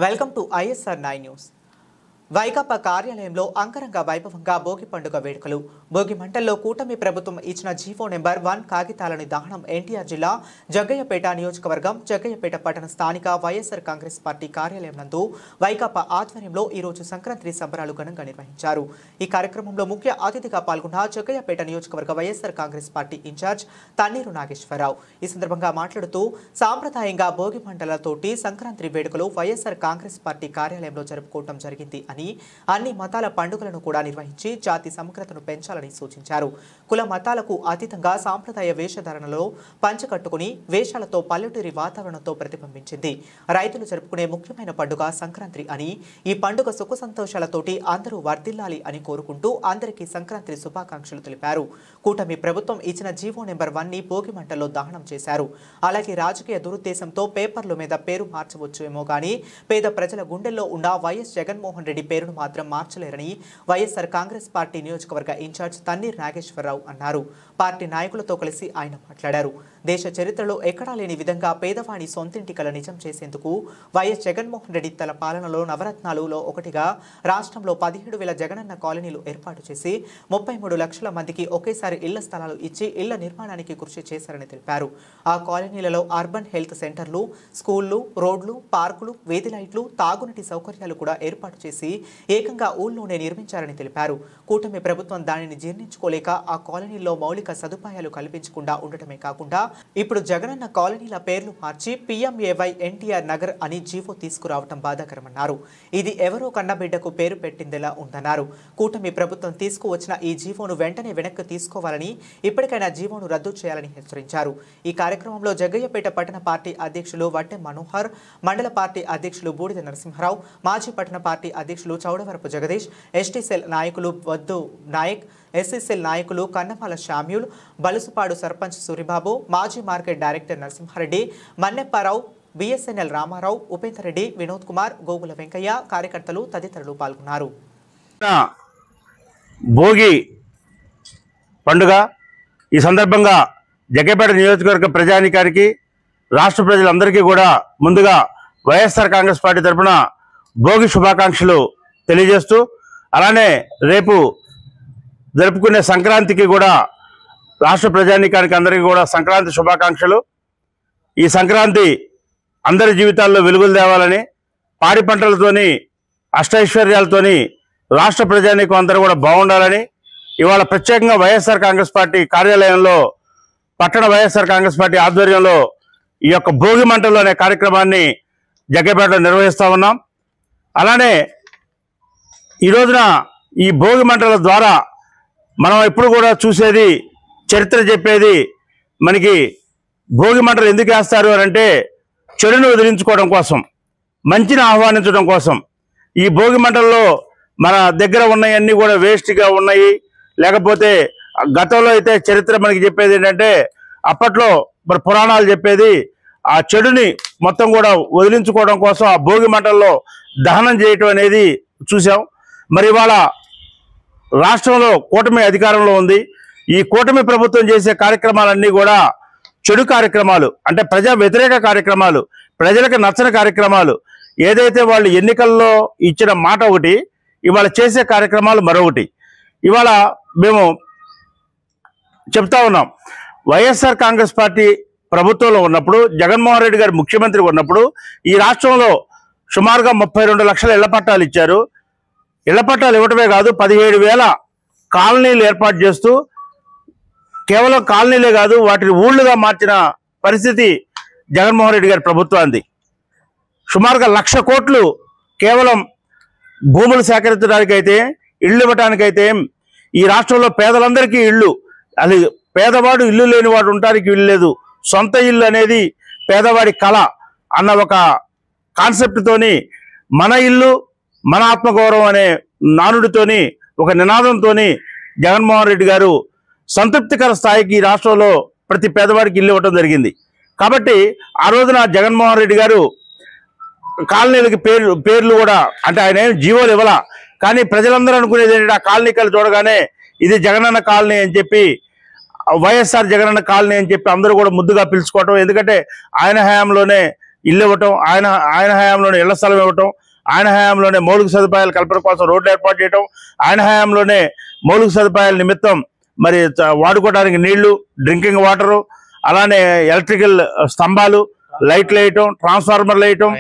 Welcome to ISR 9 news. Vaikapa కార్యాలయంలో అంగరంగ వైభవంగా భోగి పండుగ వేడుకలు. భోగి మంటల్లో కూటమి ప్రభుత్వం ఇచ్చిన జీవో నెంబర్ 1 కాగితాలని దహనం. ఎన్టీఆర్ జిల్లా జగ్గయ్యపేట నియోజకవర్గం జగ్గయ్యపేట పట్టణ స్థానిక వైఎస్ఆర్ కాంగ్రెస్ పార్టీ కార్యాలయం నందు వైకాపా ఆధ్వర్యంలో ఈ రోజు సంక్రాంతి సంబరాలు ఘనంగా నిర్వహించారు. ఈ కార్యక్రమంలో ముఖ్య అతిథిగా పాల్గొన్న జగ్గయ్యపేట నియోజకవర్గ వైఎస్ఆర్ కాంగ్రెస్ పార్టీ ఇన్ఛార్జ్ తన్నీరు నాగేశ్వరరావు ఈ సందర్భంగా మాట్లాడుతూ సాంప్రదాయంగా భోగి మంటలతోటి సంక్రాంతి వేడుకలు వైఎస్ఆర్ కాంగ్రెస్ పార్టీ కార్యాలయంలో జరుపుకోవడం జరిగింది అని అన్ని మతాల పండుగలను కూడా నిర్వహించి జాతి సమగ్రతను పెంచాలని సూచించారు. కుల మతాలకు అతీతంగా సాంప్రదాయ వేషధారణలో పంచకట్టుకుని వేషాలతో పల్లెటూరి వాతావరణంతో ప్రతిబింబించింది. రైతులు జరుపుకునే ముఖ్యమైన పండుగ సంక్రాంతి అని, ఈ పండుగ సుఖ సంతోషాలతోటి అందరూ వర్ధిల్లాలి అని కోరుకుంటూ అందరికీ సంక్రాంతి శుభాకాంక్షలు తెలిపారు. కూటమి ప్రభుత్వం ఇచ్చిన జీవో నెంబర్ 1 ని భోగి మంటల్లో దహనం చేశారు. అలాగే రాజకీయ దురుద్దేశంతో పేపర్ల మీద పేరు మార్చవచ్చేమో గానీ పేద ప్రజల గుండెల్లో ఉన్న వైఎస్ జగన్మోహన్ రెడ్డి పేరును మాత్రం మార్చలేరని వైఎస్ఆర్ కాంగ్రెస్ పార్టీ నియోజకవర్గ ఇన్ఛార్జ్ తన్నీర్ నాగేశ్వరరావు అన్నారు. పార్టీ నాయకులతో కలిసి ఆయన మాట్లాడారు. దేశ చరిత్రలో ఎక్కడా లేని విధంగా పేదవాణి సొంతింటి కల నిజం చేసేందుకు వైఎస్ జగన్మోహన్ రెడ్డి తన పాలనలో నవరత్నాలలో ఒకటిగా రాష్ట్రంలో 17,000 జగనన్న కాలనీలు ఏర్పాటు చేసి 33 లక్షల మందికి ఒకేసారి ఇళ్ల స్థలాలు ఇచ్చి ఇళ్ల నిర్మాణానికి కృషి చేశారని తెలిపారు. ఆ కాలనీలలో అర్బన్ హెల్త్ సెంటర్లు, స్కూళ్లు, రోడ్లు, పార్కులు, వీధి లైట్లు, తాగునీటి సౌకర్యాలు కూడా ఏర్పాటు చేసి ఏకంగా ఊళ్ళోనే నిర్మించారని తెలిపారు. కూటమి ప్రభుత్వం దానిని జీర్ణించుకోలేక ఆ కాలనీల్లో మౌలిక సదుపాయాలు కల్పించకుండా ఉండటమే కాకుండా ఇప్పుడు జగనన్న కాలనీల పేర్లు మార్చి PMAY ఎన్టీఆర్ నగర్ అని జీవో తీసుకురావడం బాధాకరమన్నారు. ఇది ఎవరో కన్నబిడ్డకు పేరు పెట్టిందేలా ఉందన్నారు. కూటమి ప్రభుత్వం తీసుకువచ్చిన ఈ జీవోను వెంటనే వెనక్కి తీసుకోవాలని, ఇప్పటికైనా జీవోను రద్దు చేయాలని హెచ్చరించారు. ఈ కార్యక్రమంలో జగ్గయ్యపేట పట్టణ పార్టీ అధ్యక్షులు వట్టె మనోహర్, మండల పార్టీ అధ్యక్షులు బూడిద నరసింహారావు, మాజీ పట్టణ పార్టీ అధ్యక్షులు చౌడవరపు జగదీష్, ST సెల్ నాయకులు వద్దు నాయక్, SC సెల్ నాయకులు కన్నపాల శామ్యూల్, బలుసుపాడు సర్పంచ్ సూరిబాబు, మాజీ market director Narasimhareddy, Mannepparao, BSNL Ramarao, Upender Reddy, Vinod Kumar, Gogula Venkaiah, కార్యకర్తలు తదితరులు పాల్గొన్నారు. భోగి పండుగ ఈ సందర్భంగా జగ్గయ్యపేట నియోజకవర్గ ప్రజానికానికి, రాష్ట్ర ప్రజలందరికీ కూడా ముందుగా వైఎస్ఆర్ కాంగ్రెస్ పార్టీ తరఫున భోగి శుభాకాంక్షలు తెలియజేస్తూ, అలానే రేపు జరుపుకునే సంక్రాంతికి కూడా రాష్ట్ర ప్రజానికానికి అందరికీ కూడా సంక్రాంతి శుభాకాంక్షలు. ఈ సంక్రాంతి అందరి జీవితాల్లో వెలుగులు తేవాలని, పాడి పంటలతోని అష్టైశ్వర్యాలతోని రాష్ట్ర ప్రజానికం అందరూ కూడా బాగుండాలని ఇవాళ ప్రత్యేకంగా వైఎస్ఆర్ కాంగ్రెస్ పార్టీ కార్యాలయంలో, పట్టణ వైఎస్ఆర్ కాంగ్రెస్ పార్టీ ఆధ్వర్యంలో ఈ యొక్క భోగి మంటలు అనే కార్యక్రమాన్ని జగ్గయ్యపేటలో నిర్వహిస్తూ ఉన్నాం. అలానే ఈ రోజున ఈ భోగి మంటల ద్వారా మనం ఎప్పుడు కూడా చూసేది, చరిత్ర చెప్పేది, మనకి భోగి మంటలు ఎందుకు వేస్తారు అని అంటే చెడును వదిలించుకోవడం కోసం, మంచిని ఆహ్వానించడం కోసం. ఈ భోగి మంటల్లో మన దగ్గర ఉన్నవన్నీ కూడా వేస్ట్గా ఉన్నాయి. లేకపోతే గతంలో అయితే చరిత్ర మనకి చెప్పేది ఏంటంటే, అప్పట్లో మన పురాణాలు చెప్పేది ఆ చెడుని మొత్తం కూడా వదిలించుకోవడం కోసం ఆ భోగి మంటల్లో దహనం చేయటం అనేది చూసాం. మరి ఇవాళ రాష్ట్రంలో కూటమి అధికారంలో ఉంది. ఈ కూటమి ప్రభుత్వం చేసే కార్యక్రమాలన్నీ కూడా చెడు కార్యక్రమాలు, అంటే ప్రజా వ్యతిరేక కార్యక్రమాలు, ప్రజలకు నచ్చని కార్యక్రమాలు. ఏదైతే వాళ్ళు ఎన్నికల్లో ఇచ్చిన మాట ఒకటి, ఇవాళ చేసే కార్యక్రమాలు మరొకటి. ఇవాళ మేము చెప్తా ఉన్నాం, వైఎస్ఆర్ కాంగ్రెస్ పార్టీ ప్రభుత్వంలో ఉన్నప్పుడు, జగన్మోహన్ రెడ్డి గారు ముఖ్యమంత్రి ఉన్నప్పుడు ఈ రాష్ట్రంలో సుమారుగా 32 లక్షల ఇళ్ల పట్టాలు ఇచ్చారు. ఇళ్ల పట్టాలు ఇవ్వటమే కాదు, 17,000 కాలనీలు ఏర్పాటు చేస్తూ, కేవలం కాలనీలే కాదు వాటిని ఊళ్ళుగా మార్చిన పరిస్థితి జగన్మోహన్ రెడ్డి గారి ప్రభుత్వానికి. సుమారుగా 1,00,000 కోట్లు కేవలం భూములు సేకరించడానికైతే, ఇళ్ళు ఇవ్వటానికైతే, ఈ రాష్ట్రంలో పేదలందరికీ ఇళ్ళు, అది పేదవాడు ఇల్లు లేనివాడు ఉండటానికి ఇల్లు లేదు, సొంత ఇల్లు అనేది పేదవాడి కళ అన్న ఒక కాన్సెప్ట్తోని, మన ఇల్లు మన ఆత్మగౌరవం అనే నానుడితోని, ఒక నినాదంతోని జగన్మోహన్ రెడ్డి గారు సంతృప్తికర స్థాయికి ఈ రాష్ట్రంలో ప్రతి పేదవాడికి ఇల్లు ఇవ్వటం జరిగింది. కాబట్టి ఆ రోజున జగన్మోహన్ రెడ్డి గారు కాలనీలకి పేర్లు కూడా, అంటే ఆయన ఏం జీవోలు ఇవ్వాల, కానీ ప్రజలందరూ అనుకునేది ఏంటంటే ఆ కాలనీకలు చూడగానే ఇది జగనన్న కాలనీ అని చెప్పి, వైఎస్ఆర్ జగనన్న కాలనీ అని చెప్పి అందరూ కూడా ముద్దుగా పిలుచుకోవటం. ఎందుకంటే ఆయన హయాంలోనే ఇల్లు ఇవ్వటం, ఆయన హయాంలోనే ఇళ్ల స్థలం ఇవ్వటం, ఆయన హయాంలోనే మౌలిక సదుపాయాల కల్పన కోసం రోడ్లు ఏర్పాటు చేయటం, ఆయన హయాంలోనే మౌలిక సదుపాయాల నిమిత్తం మరి వాడుకోవడానికి నీళ్లు, డ్రింకింగ్ వాటరు, అలానే ఎలక్ట్రికల్ స్తంభాలు, లైట్లు వేయటం, ట్రాన్స్ఫార్మర్లు వేయటం,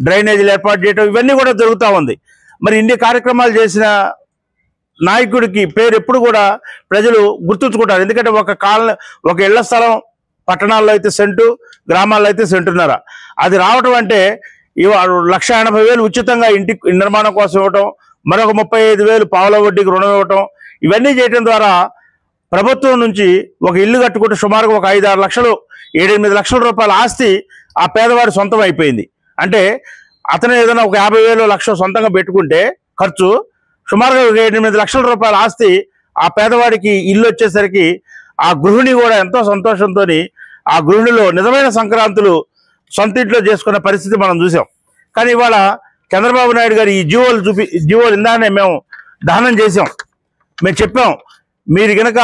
డ్రైనేజీలు ఏర్పాటు చేయటం, ఇవన్నీ కూడా జరుగుతూ ఉంది. మరి ఇన్ని కార్యక్రమాలు చేసిన నాయకుడికి పేరు ఎప్పుడు కూడా ప్రజలు గుర్తుంచుకుంటారు. ఎందుకంటే ఒక ఇళ్ల స్థలం పట్టణాల్లో అయితే సెంటు, గ్రామాల్లో అయితే సెంటున్నర. అది రావటం అంటే 1,80,000 ఉచితంగా ఇంటి నిర్మాణం కోసం ఇవ్వటం, మరొక 35,000 పావుల వడ్డీకి రుణం ఇవ్వటం, ఇవన్నీ చేయడం ద్వారా ప్రభుత్వం నుంచి ఒక ఇల్లు కట్టుకుంటే సుమారుగా ఒక 5-6 లక్షలు, 7-8 లక్షల రూపాయల ఆస్తి ఆ పేదవాడి సొంతం అయిపోయింది. అంటే అతను ఏదైనా ఒక 50,000 లక్ష సొంతంగా పెట్టుకుంటే ఖర్చు సుమారుగా 7-8 లక్షల రూపాయల ఆస్తి ఆ పేదవాడికి ఇల్లు వచ్చేసరికి ఆ గృహిణి కూడా ఎంతో సంతోషంతో ఆ గృహిణిలో నిజమైన సంక్రాంతులు సొంత ఇంట్లో చేసుకున్న పరిస్థితి మనం చూసాం. కానీ ఇవాళ చంద్రబాబు నాయుడు గారు ఈ జీవోలు ఇందానే మేము దహనం చేసాం. మేము చెప్పాం, మీరు గనక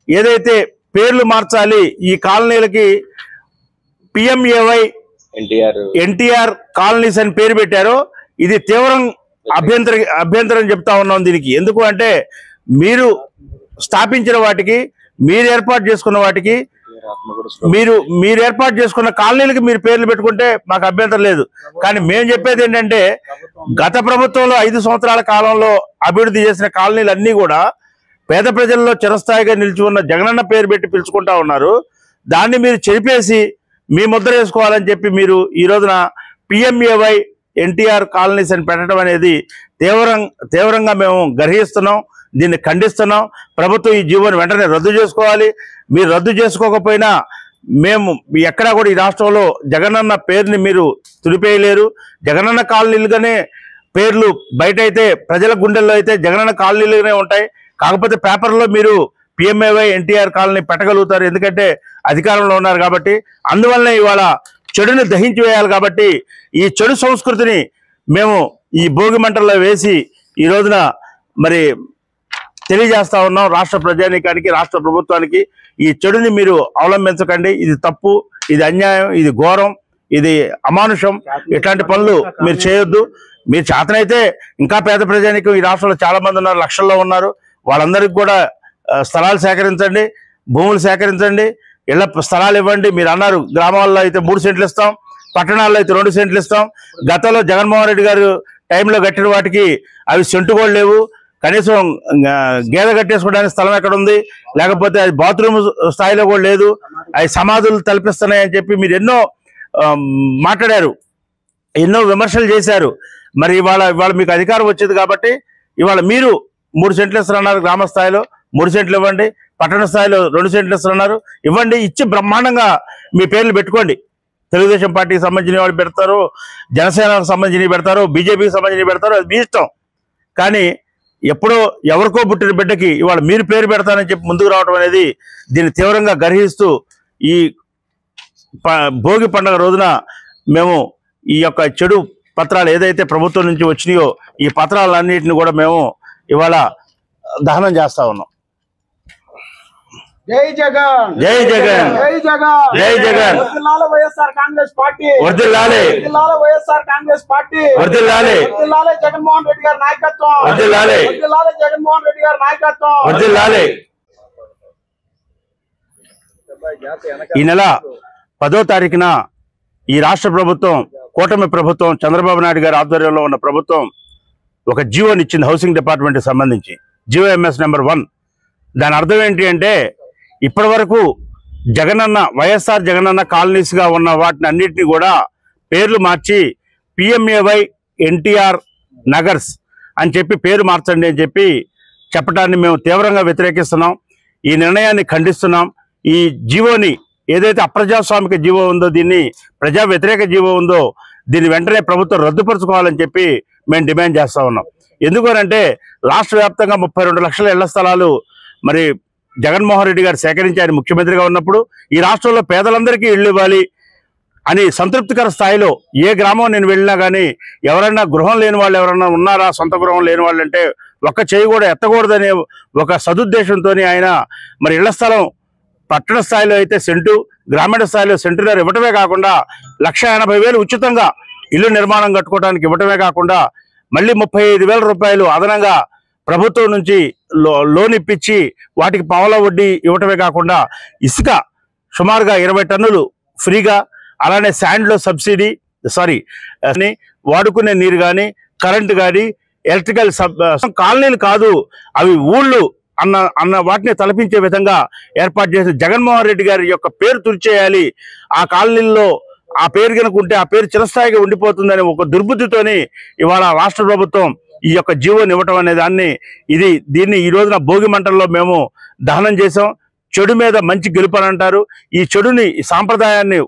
ఏదైతే పేర్లు మార్చాలి ఈ కాలనీలకి PMAY ఎన్టీఆర్ కాలనీస్ అని పేరు పెట్టారో ఇది తీవ్రం అభ్యంతరం చెప్తా ఉన్నాం దీనికి. ఎందుకు అంటే మీరు స్థాపించిన వాటికి, మీరు ఏర్పాటు చేసుకున్న వాటికి, మీరు ఏర్పాటు చేసుకున్న కాలనీలకి మీరు పేర్లు పెట్టుకుంటే మాకు అభ్యంతరం లేదు. కానీ మేము చెప్పేది ఏంటంటే గత ప్రభుత్వంలో 5 సంవత్సరాల కాలంలో అభివృద్ధి చేసిన కాలనీలు అన్నీ కూడా పేద ప్రజల్లో చిరస్థాయిగా నిలిచి ఉన్న జగనన్న పేరు పెట్టి పిలుచుకుంటా ఉన్నారు. దాన్ని మీరు చెరిపేసి మీ ముద్ర వేసుకోవాలని చెప్పి మీరు ఈ రోజున PMAY ఎన్టీఆర్ కాలనీస్ అని పెట్టడం అనేది తీవ్రంగా మేము గర్హిస్తున్నాం, దీన్ని ఖండిస్తున్నాం. ప్రభుత్వం ఈ జీవోని వెంటనే రద్దు చేసుకోవాలి. మీరు రద్దు చేసుకోకపోయినా మేము ఎక్కడా కూడా ఈ రాష్ట్రంలో జగనన్న పేరుని మీరు తుడిపేయలేరు. జగనన్న కాలనీలుగానే పేర్లు బయట అయితే ప్రజల గుండెల్లో అయితే జగనన్న కాలనీలుగానే ఉంటాయి. కాకపోతే పేపర్లో మీరు PMAY ఎన్టీఆర్ కాలనీ పెట్టగలుగుతారు, ఎందుకంటే అధికారంలో ఉన్నారు కాబట్టి. అందువల్లనే ఇవాళ చెడుని దహించి వేయాలి కాబట్టి ఈ చెడు సంస్కృతిని మేము ఈ భోగి మంటల్లో వేసి ఈ రోజున మరి తెలియజేస్తా ఉన్నాం రాష్ట్ర ప్రజానీకానికి, రాష్ట్ర ప్రభుత్వానికి. ఈ చెడుని మీరు అవలంబించకండి. ఇది తప్పు, ఇది అన్యాయం, ఇది ఘోరం, ఇది అమానుషం. ఇట్లాంటి పనులు మీరు చేయొద్దు. మీరు చేతనైతే ఇంకా పేద ప్రజానీకం ఈ రాష్ట్రంలో చాలా మంది ఉన్నారు, లక్షల్లో ఉన్నారు. వాళ్ళందరికీ కూడా స్థలాలు సేకరించండి, భూములు సేకరించండి, ఇళ్ల స్థలాలు ఇవ్వండి. మీరు అన్నారు గ్రామాల్లో అయితే 3 సెంట్లు ఇస్తాం, పట్టణాల్లో అయితే 2 సెంట్లు ఇస్తాం. గతంలో జగన్మోహన్ రెడ్డి గారు టైంలో కట్టిన వాటికి అవి సెంటు కూడా లేవు. కనీసం గేదె కట్టేసుకోవడానికి స్థలం ఎక్కడ ఉంది, లేకపోతే అది బాత్రూమ్ స్థాయిలో కూడా లేదు. అవి సమాధులు తలపిస్తున్నాయని చెప్పి మీరు ఎన్నో మాట్లాడారు, ఎన్నో విమర్శలు చేశారు. మరి ఇవాళ మీకు అధికారం వచ్చింది కాబట్టి ఇవాళ మీరు 3 సెంట్లు ఇస్తున్నారు, గ్రామ స్థాయిలో 3 సెంట్లు ఇవ్వండి, పట్టణ స్థాయిలో 2 సెంట్లు ఇస్తున్నారు, ఇవ్వండి. ఇచ్చి బ్రహ్మాండంగా మీ పేర్లు పెట్టుకోండి. తెలుగుదేశం పార్టీకి సంబంధించిన వాళ్ళు పెడతారు, జనసేనకు సంబంధించినవి పెడతారు, బీజేపీకి సంబంధించినవి పెడతారు, అది మీ ఇష్టం. కానీ ఎప్పుడో ఎవరికో పుట్టిన బిడ్డకి ఇవాళ మీరు పేరు పెడతానని చెప్పి ముందుకు రావడం అనేది దీన్ని తీవ్రంగా గర్హిస్తూ ఈ భోగి పండుగ రోజున మేము ఈ యొక్క చెడు పత్రాలు ఏదైతే ప్రభుత్వం నుంచి వచ్చినాయో ఈ పత్రాలన్నింటినీ కూడా మేము ఇవాళ దహనం చేస్తా ఉన్నాం. జై జగన్, జై జగన్, జై జగన్, జై జగన్. వర్ధిల్లాలి వైఎస్ఆర్ కాంగ్రెస్ పార్టీ, వర్ధిల్లాలి, వర్ధిల్లాలి వైఎస్ఆర్ కాంగ్రెస్ పార్టీ, వర్ధిల్లాలి, వర్ధిల్లాలి జగన్మోహన్ రెడ్డి గారి నాయకత్వం, వర్ధిల్లాలి, వర్ధిల్లాలి జగన్మోహన్ రెడ్డి గారి నాయకత్వం, వర్ధిల్లాలి. ఈ నెల 10వ తారీఖున ఈ రాష్ట్ర ప్రభుత్వం, కూటమి ప్రభుత్వం, చంద్రబాబు నాయుడు గారి ఆధ్వర్యంలో ఉన్న ప్రభుత్వం ఒక జీవోని ఇచ్చింది హౌసింగ్ డిపార్ట్మెంట్కి సంబంధించి, జీవో MS నెంబర్ 1. దాని అర్థం ఏంటి అంటే ఇప్పటి వరకు వైఎస్ఆర్ జగనన్న కాలనీస్గా ఉన్న వాటిని అన్నిటినీ కూడా పేర్లు మార్చి PMAY ఎన్టీఆర్ నగర్స్ అని చెప్పి పేరు మార్చండి అని చెప్పి చెప్పడాన్ని మేము తీవ్రంగా వ్యతిరేకిస్తున్నాం. ఈ నిర్ణయాన్ని ఖండిస్తున్నాం. ఈ జీవోని ఏదైతే అప్రజాస్వామిక జీవో ఉందో, దీన్ని ప్రజా వ్యతిరేక జీవో ఉందో, దీన్ని వెంటనే ప్రభుత్వం రద్దుపరుచుకోవాలని చెప్పి మేము డిమాండ్ చేస్తా ఉన్నాం. ఎందుకనంటే రాష్ట్ర వ్యాప్తంగా 32 లక్షల ఇళ్ల స్థలాలు మరి జగన్మోహన్ రెడ్డి గారు సేకరించారు ముఖ్యమంత్రిగా ఉన్నప్పుడు. ఈ రాష్ట్రంలో పేదలందరికీ ఇళ్ళు ఇవ్వాలి అని సంతృప్తికర స్థాయిలో ఏ గ్రామం నేను వెళ్ళినా కానీ ఎవరైనా గృహం లేని వాళ్ళు ఎవరన్నా ఉన్నారా, సొంత గృహం లేని వాళ్ళు అంటే ఒక్క చేయి కూడా ఎత్తకూడదనే ఒక సదుద్దేశంతో ఆయన మరి ఇళ్ల స్థలం పట్టణ స్థాయిలో అయితే సెంటు, గ్రామీణ స్థాయిలో సెంటున్నర ఇవ్వటమే కాకుండా 1,80,000 ఉచితంగా ఇల్లు నిర్మాణం కట్టుకోవడానికి ఇవ్వటమే కాకుండా మళ్ళీ 35,000 రూపాయలు అదనంగా ప్రభుత్వం నుంచి లోన్ ఇప్పించి వాటికి పావలా వడ్డీ ఇవ్వటమే కాకుండా ఇసుక సుమారుగా 20 టన్నులు ఫ్రీగా, అలానే శాండ్లో సబ్సిడీ వాడుకునే నీరు కానీ కరెంటు కానీ ఎలక్ట్రికల్ కాలనీలు కాదు అవి ఊళ్ళు అన్న వాటిని తలపించే విధంగా ఏర్పాటు చేసిన జగన్మోహన్ రెడ్డి గారి యొక్క పేరు తుడిచేయాలి, ఆ కాలనీల్లో ఆ పేరు కనుకుంటే ఆ పేరు చిరస్థాయిగా ఉండిపోతుందని ఒక దుర్బుద్ధితోని ఇవాళ రాష్ట్ర ప్రభుత్వం ఈ యొక్క జీవోని ఇవ్వటం అనే దీన్ని ఈ రోజున భోగి మంటల్లో మేము దహనం చేసాం. చెడు మీద మంచి గెలుపు అని అంటారు. ఈ చెడుని, ఈ సాంప్రదాయాన్ని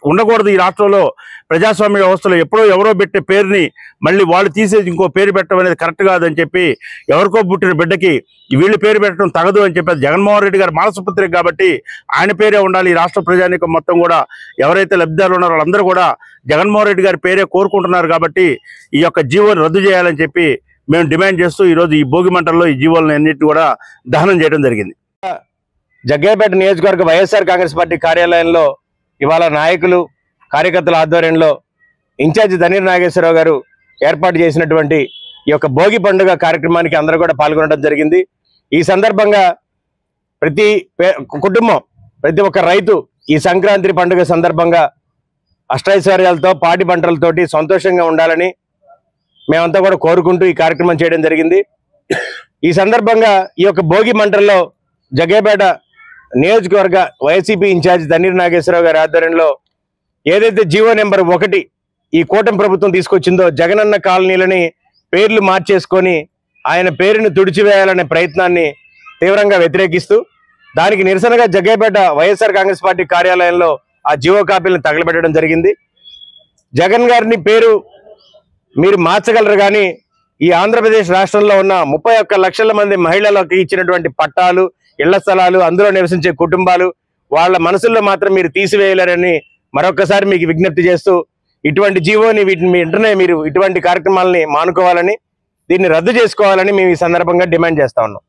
ఉండకూడదు. ఈ రాష్ట్రంలో ప్రజాస్వామ్య వ్యవస్థలో ఎవరో పెట్టే పేరుని మళ్ళీ వాళ్ళు తీసేసి ఇంకో పేరు పెట్టడం అనేది కరెక్ట్ కాదని చెప్పి, ఎవరికో పుట్టిన బిడ్డకి వీళ్ళు పేరు పెట్టడం తగదు అని చెప్పి, జగన్మోహన్ రెడ్డి గారు మానసపుత్రిక కాబట్టి ఆయన పేరే ఉండాలి. ఈ రాష్ట్ర ప్రజానీకం మొత్తం కూడా ఎవరైతే లబ్ధిదారులు ఉన్నారో వాళ్ళందరూ కూడా జగన్మోహన్ రెడ్డి గారి పేరే కోరుకుంటున్నారు కాబట్టి ఈ యొక్క జీవోని రద్దు చేయాలని చెప్పి మేము డిమాండ్ చేస్తూ ఈరోజు ఈ భోగి మంటల్లో ఈ జీవోలను అన్నింటినీ కూడా దహనం చేయడం జరిగింది. జగ్గయ్యపేట నియోజకవర్గ వైఎస్ఆర్ కాంగ్రెస్ పార్టీ కార్యాలయంలో ఇవాళ నాయకులు, కార్యకర్తల ఆధ్వర్యంలో ఇన్ఛార్జి ధనీర్ నాగేశ్వరరావు గారు ఏర్పాటు చేసినటువంటి ఈ యొక్క భోగి పండుగ కార్యక్రమానికి అందరూ కూడా పాల్గొనడం జరిగింది. ఈ సందర్భంగా ప్రతి కుటుంబం, ప్రతి ఒక్క రైతు ఈ సంక్రాంతి పండుగ సందర్భంగా అష్టైశ్వర్యాలతో, పాడి పంటలతోటి సంతోషంగా ఉండాలని మేమంతా కూడా కోరుకుంటూ ఈ కార్యక్రమం చేయడం జరిగింది. ఈ సందర్భంగా ఈ యొక్క భోగి మంటల్లో జగ్గయ్యపేట నియోజకవర్గ వైసీపీ ఇన్ఛార్జ్ ధనీర్ నాగేశ్వరరావు గారి ఆధ్వర్యంలో ఏదైతే జీవో నెంబర్ 1 ఈ కూటమి ప్రభుత్వం తీసుకొచ్చిందో, జగనన్న కాలనీలని పేర్లు మార్చేసుకొని ఆయన పేరును తుడిచివేయాలనే ప్రయత్నాన్ని తీవ్రంగా వ్యతిరేకిస్తూ, దానికి నిరసనగా జగ్గయ్యపేట వైఎస్ఆర్ కాంగ్రెస్ పార్టీ కార్యాలయంలో ఆ జీవో కాపీలను తగలబెట్టడం జరిగింది. జగన్ గారిని పేరు మీరు మార్చగలరు కానీ ఈ ఆంధ్రప్రదేశ్ రాష్ట్రంలో ఉన్న 31 లక్షల మంది మహిళలకు ఇచ్చినటువంటి పట్టాలు, ఇళ్ల స్థలాలు, అందులో నివసించే కుటుంబాలు, వాళ్ళ మనసుల్లో మాత్రం మీరు తీసివేయలేరని మరొకసారి మీకు విజ్ఞప్తి చేస్తూ, ఇటువంటి జీవోని వెంటనే మీరు ఇటువంటి కార్యక్రమాలని మానుకోవాలని, దీన్ని రద్దు చేసుకోవాలని మేము ఈ సందర్భంగా డిమాండ్ చేస్తా ఉన్నాం.